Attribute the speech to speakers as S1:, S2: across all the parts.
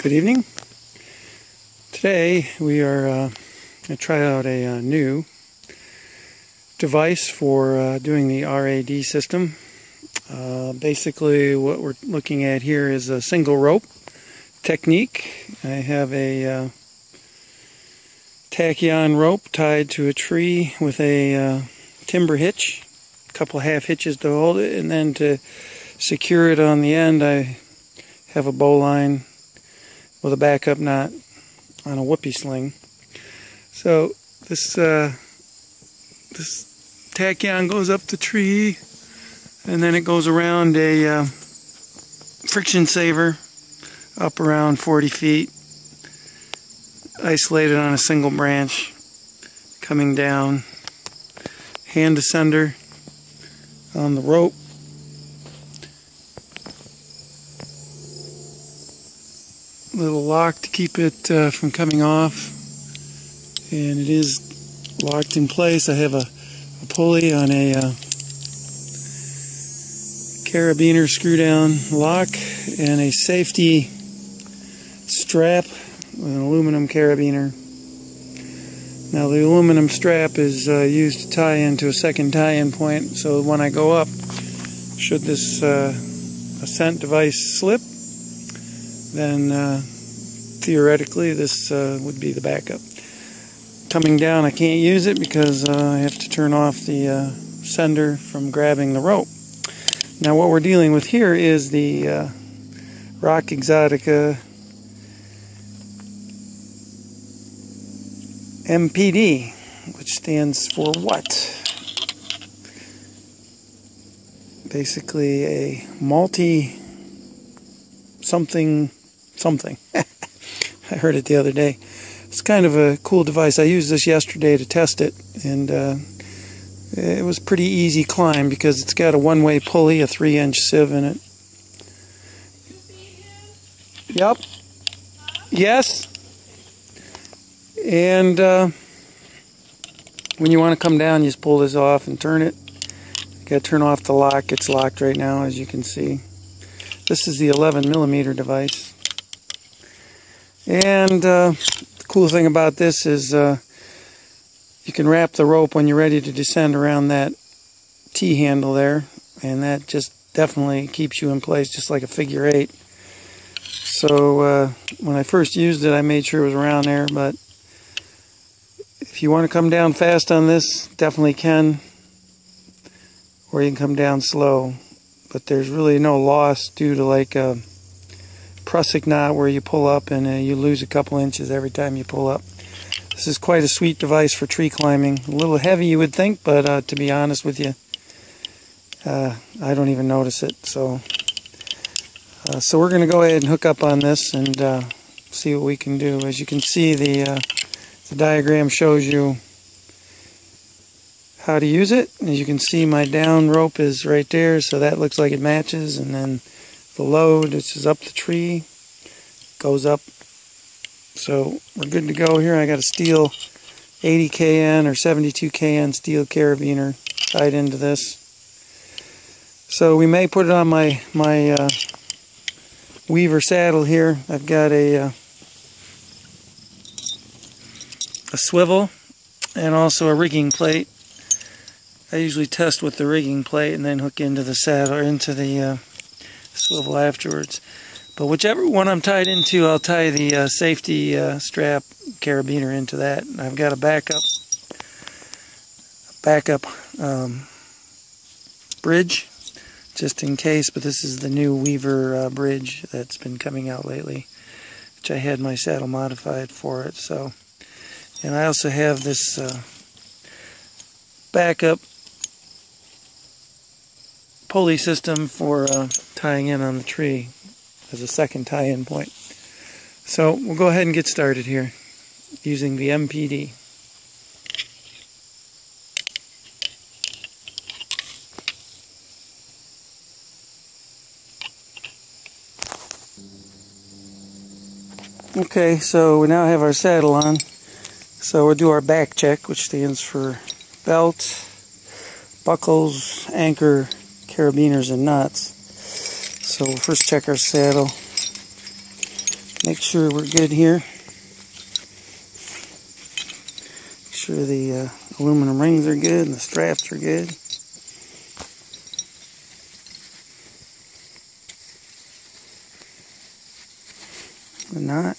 S1: Good evening. Today we are going to try out a new device for doing the RAD system. Basically what we're looking at here is a single rope technique. I have a tachyon rope tied to a tree with a timber hitch, a couple half hitches to hold it, and then to secure it on the end I have a bowline with a backup knot on a whoopee sling. So this tachyon goes up the tree, and then it goes around a friction saver up around 40 feet, isolated on a single branch, coming down, hand ascender on the rope, little lock to keep it from coming off, and it is locked in place. I have a pulley on a carabiner screw down lock and a safety strap with an aluminum carabiner. Now the aluminum strap is used to tie into a second tie-in point, so when I go up, should this ascent device slip, then theoretically this would be the backup. Coming down I can't use it because I have to turn off the sender from grabbing the rope. Now what we're dealing with here is the Rock Exotica MPD, which stands for what? Basically a multi something. I heard it the other day. It's kind of a cool device. I used this yesterday to test it, and it was pretty easy climb because it's got a one-way pulley, a 3-inch sieve in it. Yep. Yes. And when you want to come down, you just pull this off and turn it. You got to turn off the lock. It's locked right now, as you can see. This is the 11mm device. And the cool thing about this is you can wrap the rope when you're ready to descend around that T-handle there, and that just definitely keeps you in place just like a figure 8. So when I first used it, I made sure it was around there, but if you want to come down fast on this, definitely can, or you can come down slow. But there's really no loss due to like a prusik knot where you pull up and you lose a couple inches every time you pull up. This is quite a sweet device for tree climbing. A little heavy you would think, but to be honest with you, I don't even notice it. So we're going to go ahead and hook up on this and see what we can do. As you can see, the diagram shows you how to use it. As you can see, my down rope is right there, so that looks like it matches, and then the load, this is up the tree, goes up. So we're good to go here. I got a steel 80 KN or 72 KN steel carabiner tied into this. So we may put it on my Weaver saddle here. I've got a swivel and also a rigging plate. I usually test with the rigging plate and then hook into the saddle or into the swivel afterwards. But whichever one I'm tied into, I'll tie the safety strap carabiner into that. And I've got a backup bridge just in case, but this is the new Weaver bridge that's been coming out lately, which I had my saddle modified for it. So, and I also have this backup pulley system for tying in on the tree as a second tie-in point. So we'll go ahead and get started here using the MPD. Okay, so we now have our saddle on. So we'll do our back check, which stands for belt, buckles, anchor, carabiners, and nuts. So we'll first check our saddle. Make sure we're good here. Make sure the aluminum rings are good and the straps are good. The knot,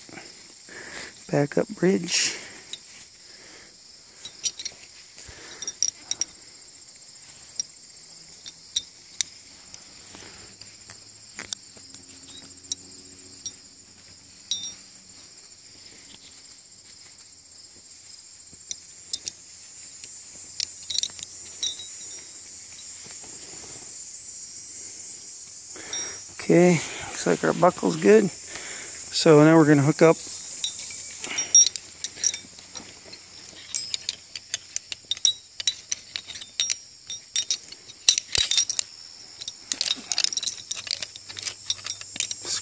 S1: backup bridge. Okay, looks like our buckle's good. So now we're going to hook up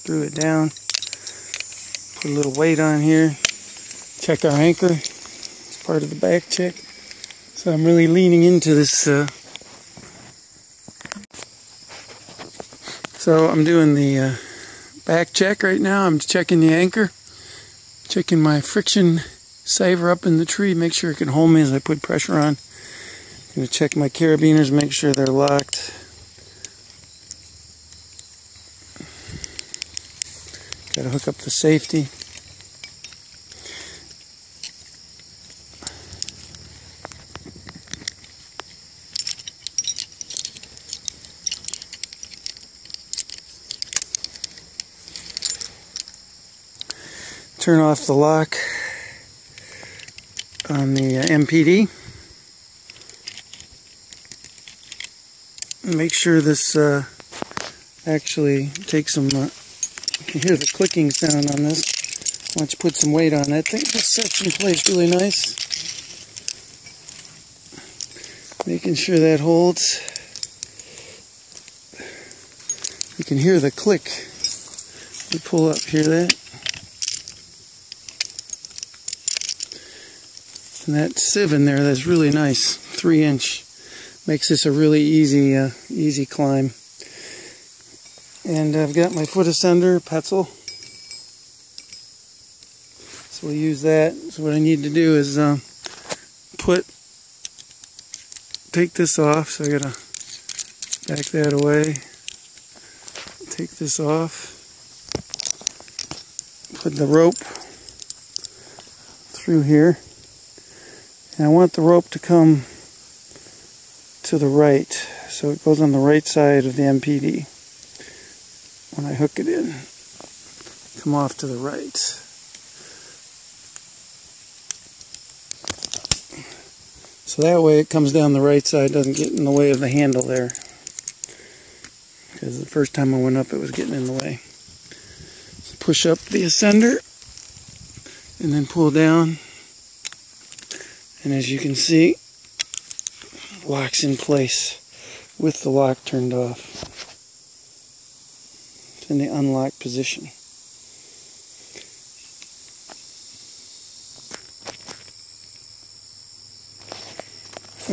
S1: screw it down, put a little weight on here, check our anchor. It's part of the back check. So I'm really leaning into this. So I'm doing the back check right now. I'm checking the anchor, checking my friction saver up in the tree, make sure it can hold me as I put pressure on. I'm going to check my carabiners, make sure they're locked. Got to hook up the safety. Turn off the lock on the MPD. Make sure this actually takes some, you can hear the clicking sound on this. Once you put some weight on that thing, just sets in place really nice. Making sure that holds. You can hear the click. You pull up, hear that? And that sieve in there, that's really nice, 3-inch, makes this a really easy climb. And I've got my foot ascender, Petzl. So we'll use that. So what I need to do is take this off. So I gotta back that away. Take this off. Put the rope through here. And I want the rope to come to the right, so it goes on the right side of the MPD. When I hook it in, come off to the right. So that way it comes down the right side, doesn't get in the way of the handle there. Because the first time I went up, it was getting in the way. So push up the ascender, and then pull down. And as you can see, locks in place with the lock turned off. It's in the unlocked position.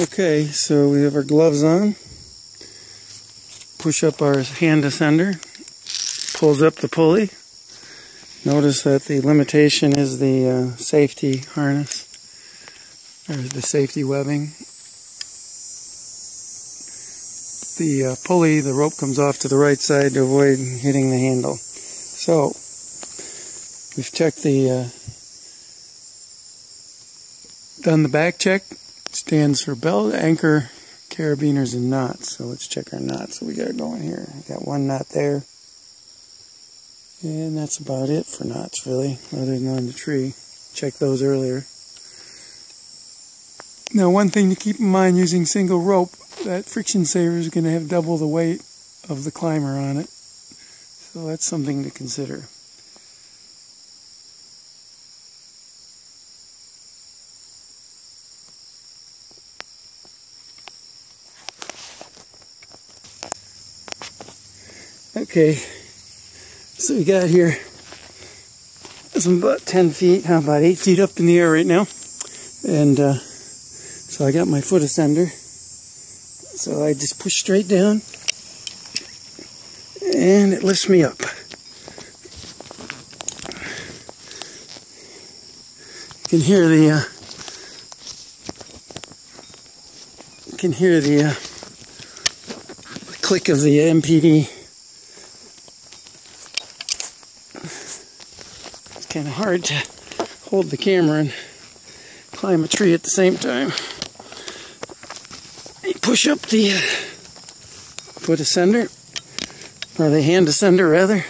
S1: Okay, so we have our gloves on. Push up our hand ascender. Pulls up the pulley. Notice that the limitation is the safety harness. There's the safety webbing. The pulley, the rope comes off to the right side to avoid hitting the handle. So, we've checked done the back check. It stands for belt, anchor, carabiners, and knots. So let's check our knots. So we got it going here. We got one knot there. And that's about it for knots, really, other than on the tree. Checked those earlier. Now, one thing to keep in mind using single rope, that friction saver is going to have double the weight of the climber on it. So that's something to consider. Okay, so we got here, I'm about 10 feet, about 8 feet up in the air right now. And so I got my foot ascender. So I just push straight down and it lifts me up. can hear the click of the MPD. It's kind of hard to hold the camera and climb a tree at the same time. You push up the foot ascender, or the hand ascender rather.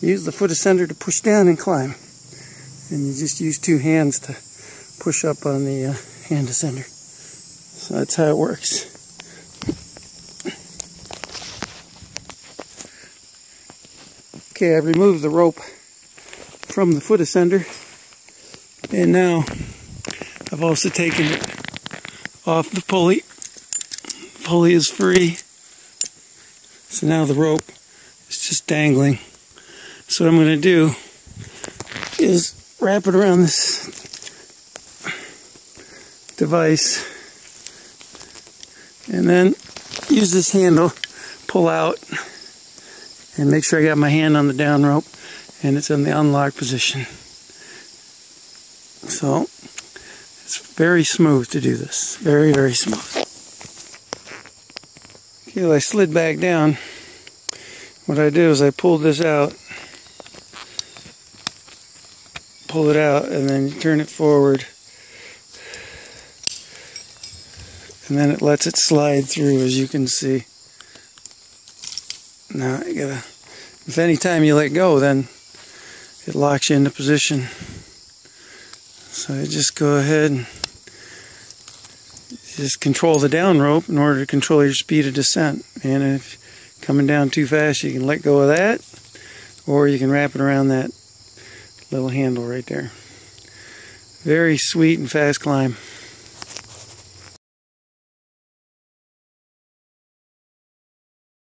S1: Use the foot ascender to push down and climb. And you just use two hands to push up on the hand ascender. So that's how it works. Okay, I've removed the rope from the foot ascender. And now I've also taken it off the pulley. The pulley is free. So now the rope is just dangling. So what I'm going to do is wrap it around this device and then use this handle, pull out, and make sure I got my hand on the down rope and it's in the unlock position. So it's very smooth to do this. Very, very smooth. Okay, well, I slid back down. What I did is I pulled this out, pull it out, and then you turn it forward, and then it lets it slide through, as you can see. Now you gotta, if any time you let go, then it locks you into position. So you just go ahead and just control the down rope in order to control your speed of descent. And if you're coming down too fast, you can let go of that, or you can wrap it around that little handle right there. Very sweet and fast climb.